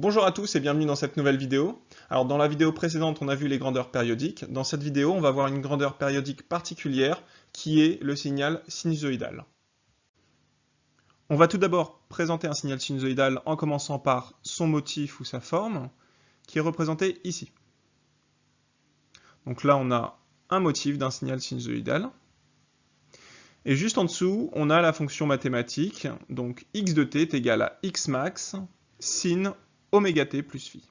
Bonjour à tous et bienvenue dans cette nouvelle vidéo. Alors dans la vidéo précédente, on a vu les grandeurs périodiques. Dans cette vidéo, on va voir une grandeur périodique particulière qui est le signal sinusoïdal. On va tout d'abord présenter un signal sinusoïdal en commençant par son motif ou sa forme, qui est représenté ici. Donc là, on a un motif d'un signal sinusoïdal. Et juste en dessous, on a la fonction mathématique, donc x de t est égal à x max sin oméga t plus phi.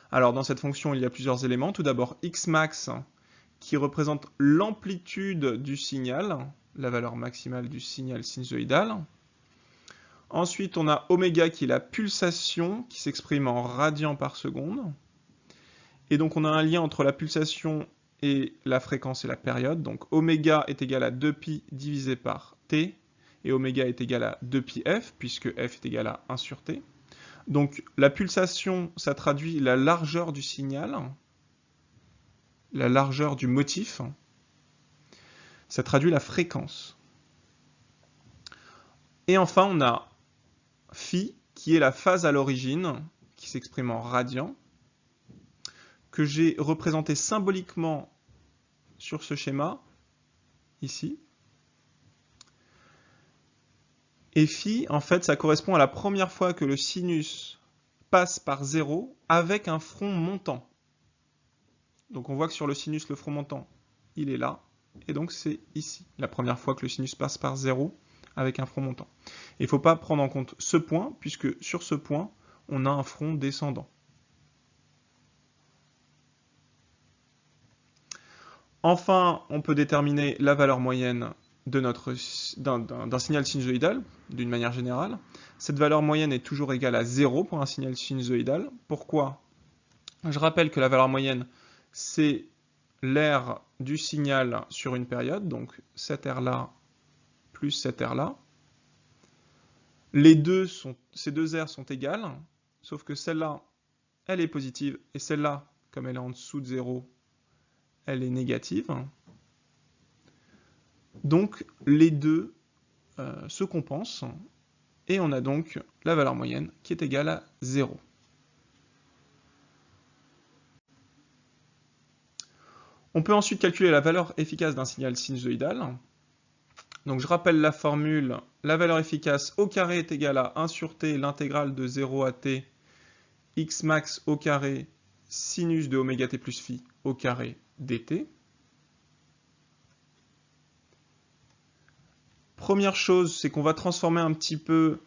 Alors dans cette fonction, il y a plusieurs éléments. Tout d'abord x max qui représente l'amplitude du signal, la valeur maximale du signal sinusoïdal. Ensuite, on a oméga qui est la pulsation qui s'exprime en radians par seconde. Et donc on a un lien entre la pulsation et la fréquence et la période. Donc oméga est égal à 2pi divisé par t, et oméga est égal à 2πf, puisque f est égal à 1 sur t. Donc la pulsation, ça traduit la largeur du signal, la largeur du motif, ça traduit la fréquence. Et enfin, on a phi, qui est la phase à l'origine, qui s'exprime en radians, que j'ai représenté symboliquement sur ce schéma, ici. Et phi, en fait, ça correspond à la première fois que le sinus passe par 0 avec un front montant. Donc on voit que sur le sinus, le front montant, il est là, et donc c'est ici, la première fois que le sinus passe par 0 avec un front montant. Il ne faut pas prendre en compte ce point, puisque sur ce point, on a un front descendant. Enfin, on peut déterminer la valeur moyenne d'un signal sinusoïdal, d'une manière générale. Cette valeur moyenne est toujours égale à 0 pour un signal sinusoïdal. Pourquoi? Je rappelle que la valeur moyenne, c'est l'aire du signal sur une période, donc cette aire-là plus cette aire-là. Ces deux aires sont égales, sauf que celle-là, elle est positive, et celle-là, comme elle est en dessous de 0, elle est négative. Donc les deux se compensent, et on a donc la valeur moyenne qui est égale à 0. On peut ensuite calculer la valeur efficace d'un signal sinusoïdal. Donc je rappelle la formule, la valeur efficace au carré est égale à 1 sur t, l'intégrale de 0 à t, x max au carré, sinus de oméga t plus phi au carré dt. Première chose, c'est qu'on va transformer un petit peu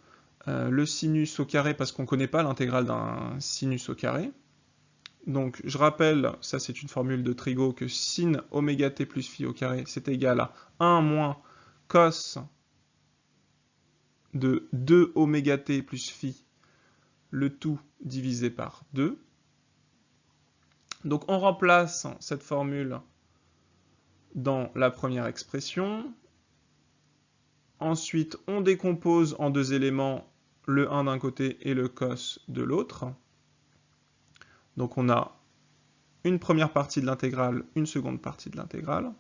le sinus au carré parce qu'on ne connaît pas l'intégrale d'un sinus au carré. Donc je rappelle, ça c'est une formule de Trigo, que sin oméga t plus phi au carré, c'est égal à 1 moins cos de 2 oméga t plus phi, le tout divisé par 2. Donc on remplace cette formule dans la première expression. Ensuite, on décompose en deux éléments, le 1 d'un côté et le cos de l'autre. Donc on a une première partie de l'intégrale, une seconde partie de l'intégrale.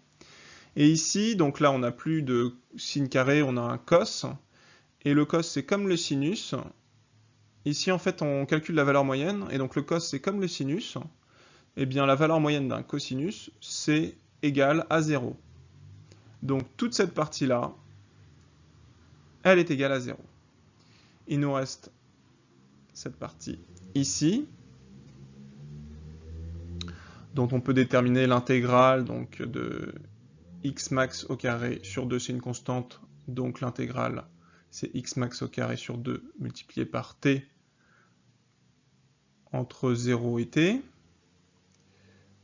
Et ici, donc là on n'a plus de sin carré, on a un cos. Et le cos c'est comme le sinus. Ici en fait on calcule la valeur moyenne, et donc le cos c'est comme le sinus. Et bien la valeur moyenne d'un cosinus c'est égal à 0. Donc toute cette partie-là, elle est égale à 0. Il nous reste cette partie ici, dont on peut déterminer l'intégrale de x max au carré sur 2, c'est une constante, donc l'intégrale c'est x max au carré sur 2 multiplié par t entre 0 et t.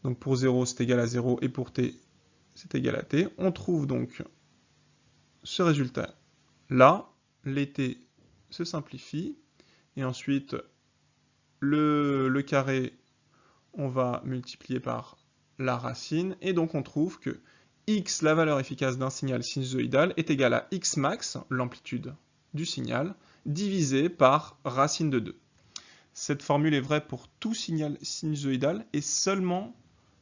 Donc pour 0 c'est égal à 0 et pour t c'est égal à t. On trouve donc ce résultat là, les t se simplifient, et ensuite le carré on va multiplier par la racine, et donc on trouve que x, la valeur efficace d'un signal sinusoïdal, est égale à x max, l'amplitude du signal, divisé par racine de 2. Cette formule est vraie pour tout signal sinusoïdal et seulement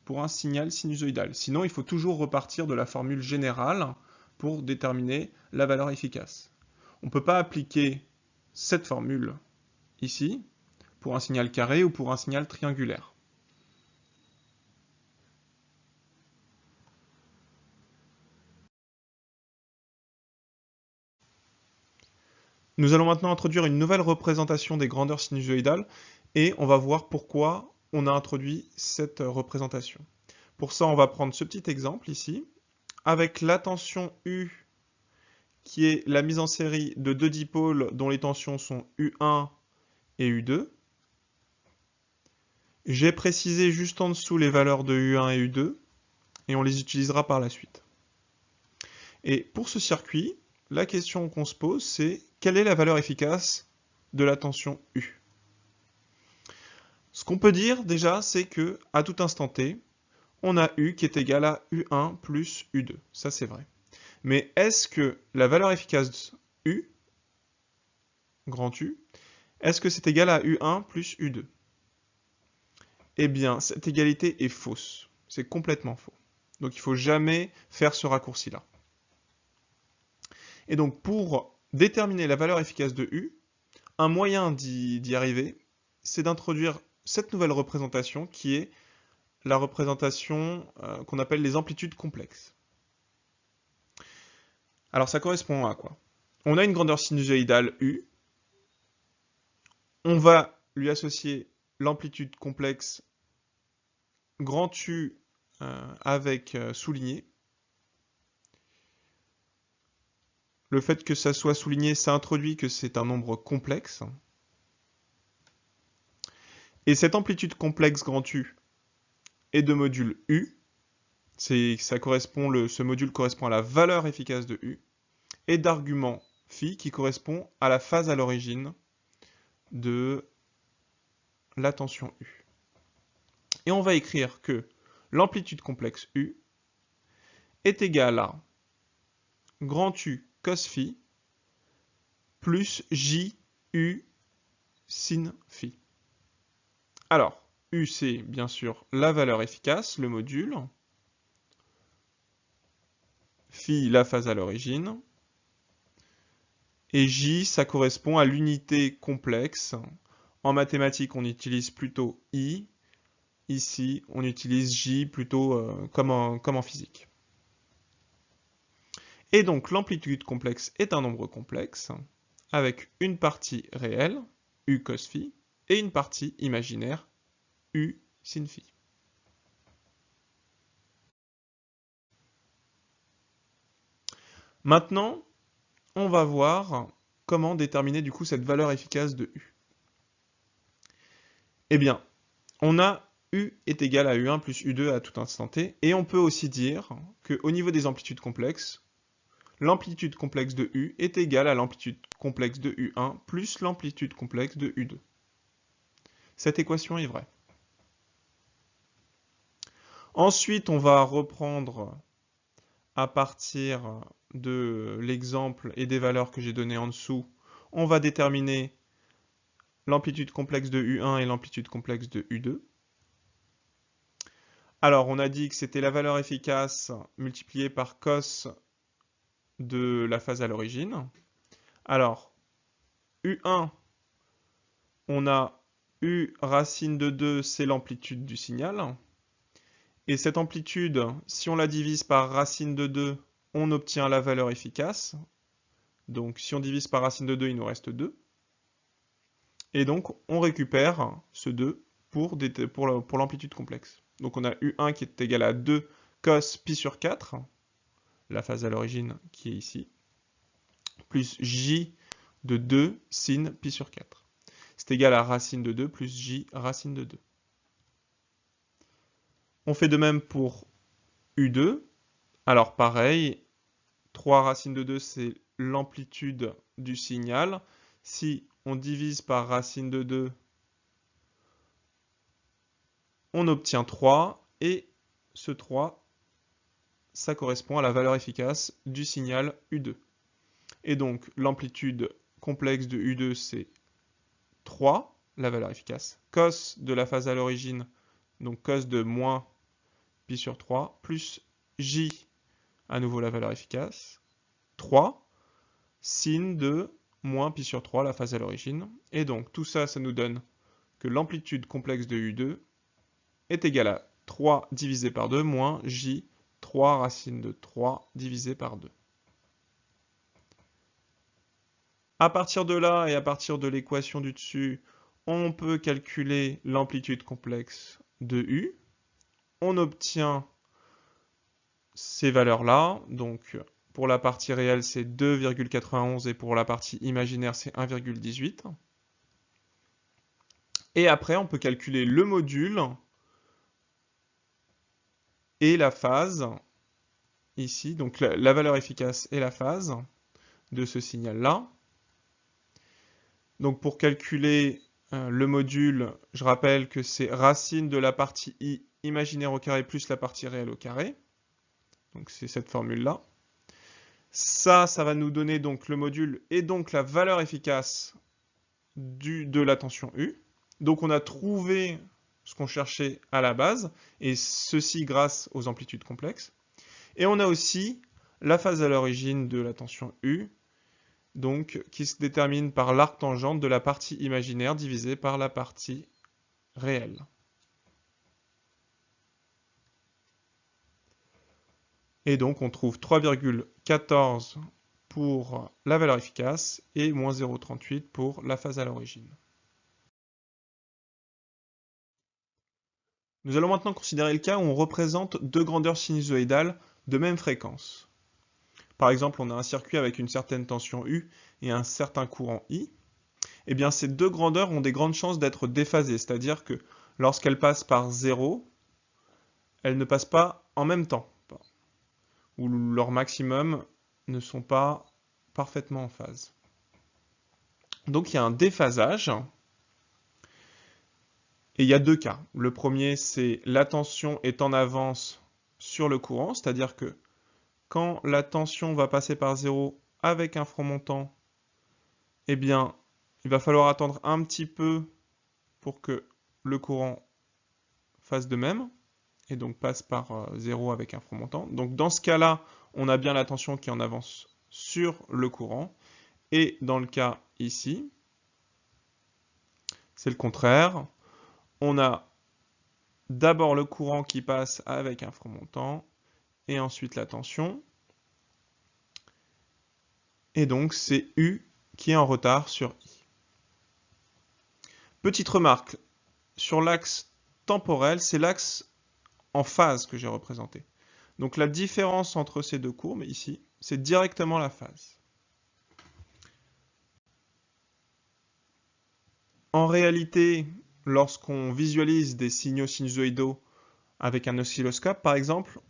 pour un signal sinusoïdal. Sinon, il faut toujours repartir de la formule générale pour déterminer la valeur efficace. On ne peut pas appliquer cette formule ici, pour un signal carré ou pour un signal triangulaire. Nous allons maintenant introduire une nouvelle représentation des grandeurs sinusoïdales et on va voir pourquoi on a introduit cette représentation. Pour ça, on va prendre ce petit exemple ici, avec la tension U qui est la mise en série de deux dipôles dont les tensions sont U1 et U2. J'ai précisé juste en dessous les valeurs de U1 et U2 et on les utilisera par la suite. Et pour ce circuit, la question qu'on se pose, c'est quelle est la valeur efficace de la tension U? Ce qu'on peut dire déjà, c'est que à tout instant t, on a U qui est égal à U1 plus U2. Ça, c'est vrai. Mais est-ce que la valeur efficace U, grand U, est-ce que c'est égal à U1 plus U2? Eh bien, cette égalité est fausse. C'est complètement faux. Donc, il ne faut jamais faire ce raccourci-là. Et donc, pour déterminer la valeur efficace de U, un moyen d'y arriver, c'est d'introduire cette nouvelle représentation qui est la représentation qu'on appelle les amplitudes complexes. Alors, ça correspond à quoi? On a une grandeur sinusoïdale U. On va lui associer l'amplitude complexe grand U avec souligné. Le fait que ça soit souligné, ça introduit que c'est un nombre complexe. Et cette amplitude complexe grand U est de module U. Ce module correspond à la valeur efficace de U. Et d'argument phi qui correspond à la phase à l'origine de la tension U. Et on va écrire que l'amplitude complexe U est égale à grand U cos phi plus J U sin phi. Alors, U c'est bien sûr la valeur efficace, le module, phi la phase à l'origine, et J ça correspond à l'unité complexe. En mathématiques on utilise plutôt I, ici on utilise J plutôt comme en physique. Et donc l'amplitude complexe est un nombre complexe avec une partie réelle, U cos phi, et une partie imaginaire, U sin phi. Maintenant, on va voir comment déterminer du coup cette valeur efficace de U. Eh bien, on a U est égal à U1 plus U2 à tout instant t, et on peut aussi dire qu'au niveau des amplitudes complexes, l'amplitude complexe de U est égale à l'amplitude complexe de U1 plus l'amplitude complexe de U2. Cette équation est vraie. Ensuite, on va reprendre à partir de l'exemple et des valeurs que j'ai données en dessous, on va déterminer l'amplitude complexe de U1 et l'amplitude complexe de U2. Alors, on a dit que c'était la valeur efficace multipliée par cos de la phase à l'origine. Alors, U1, on a U racine de 2, c'est l'amplitude du signal. Et cette amplitude, si on la divise par racine de 2, on obtient la valeur efficace. Donc, si on divise par racine de 2, il nous reste 2. Et donc, on récupère ce 2 pour l'amplitude complexe. Donc, on a U1 qui est égal à 2 cos pi sur 4, la phase à l'origine qui est ici, plus J de 2 sin pi sur 4. C'est égal à racine de 2 plus J racine de 2. On fait de même pour U2. Alors pareil, 3 racine de 2, c'est l'amplitude du signal. Si on divise par racine de 2, on obtient 3, et ce 3, ça correspond à la valeur efficace du signal U2. Et donc l'amplitude complexe de U2, c'est 3, la valeur efficace, cos de la phase à l'origine, donc cos de moins pi sur 3, plus J, à nouveau la valeur efficace, 3, sin de moins pi sur 3, la phase à l'origine. Et donc tout ça, ça nous donne que l'amplitude complexe de U2 est égale à 3 divisé par 2 moins J 3 racine de 3 divisé par 2. À partir de là et à partir de l'équation du dessus, on peut calculer l'amplitude complexe de U. On obtient ces valeurs-là. Donc pour la partie réelle, c'est 2,91 et pour la partie imaginaire, c'est 1,18. Et après, on peut calculer le module et la phase, ici, donc la valeur efficace et la phase de ce signal-là. Donc pour calculer le module, je rappelle que c'est racine de la partie i imaginaire au carré plus la partie réelle au carré. Donc c'est cette formule-là. Ça va nous donner donc le module et donc la valeur efficace de la tension U. Donc on a trouvé ce qu'on cherchait à la base, et ceci grâce aux amplitudes complexes. Et on a aussi la phase à l'origine de la tension U, donc qui se détermine par l'arc tangente de la partie imaginaire divisée par la partie réelle. Et donc on trouve 3,14 pour la valeur efficace et moins 0,38 pour la phase à l'origine. Nous allons maintenant considérer le cas où on représente deux grandeurs sinusoïdales de même fréquence. Par exemple, on a un circuit avec une certaine tension U et un certain courant I. Eh bien, ces deux grandeurs ont des grandes chances d'être déphasées, c'est-à-dire que lorsqu'elles passent par 0, elles ne passent pas en même temps, ou leur maximum ne sont pas parfaitement en phase. Donc il y a un déphasage. Et il y a deux cas. Le premier, c'est la tension est en avance sur le courant, c'est-à-dire que quand la tension va passer par 0 avec un front montant, eh bien, il va falloir attendre un petit peu pour que le courant fasse de même, et donc passe par 0 avec un front montant. Donc dans ce cas-là, on a bien la tension qui est en avance sur le courant, et dans le cas ici, c'est le contraire. On a d'abord le courant qui passe avec un front montant, et ensuite la tension. Et donc c'est U qui est en retard sur I. Petite remarque, sur l'axe temporel, c'est l'axe en phase que j'ai représenté. Donc la différence entre ces deux courbes, ici, c'est directement la phase. En réalité, lorsqu'on visualise des signaux sinusoïdaux avec un oscilloscope, par exemple,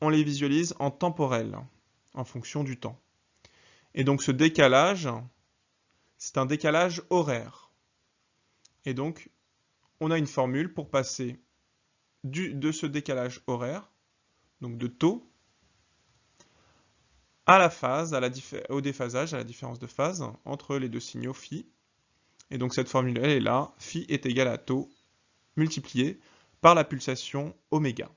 on les visualise en temporel, en fonction du temps. Et donc ce décalage, c'est un décalage horaire. Et donc, on a une formule pour passer de ce décalage horaire, donc de taux, à la phase, au déphasage, à la différence de phase entre les deux signaux phi. Et donc cette formule, elle est là, phi est égal à taux multiplié par la pulsation oméga.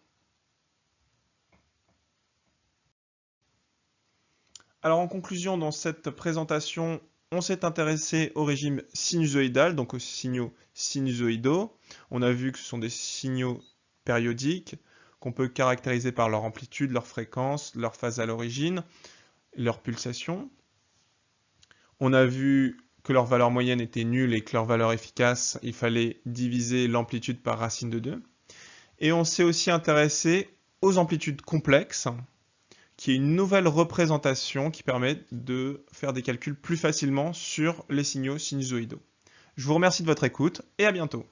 Alors en conclusion, dans cette présentation, on s'est intéressé au régime sinusoïdal, donc aux signaux sinusoïdaux. On a vu que ce sont des signaux périodiques qu'on peut caractériser par leur amplitude, leur fréquence, leur phase à l'origine, leur pulsation. On a vu que leur valeur moyenne était nulle et que leur valeur efficace, il fallait diviser l'amplitude par racine de 2. Et on s'est aussi intéressé aux amplitudes complexes, qui est une nouvelle représentation qui permet de faire des calculs plus facilement sur les signaux sinusoïdaux. Je vous remercie de votre écoute et à bientôt.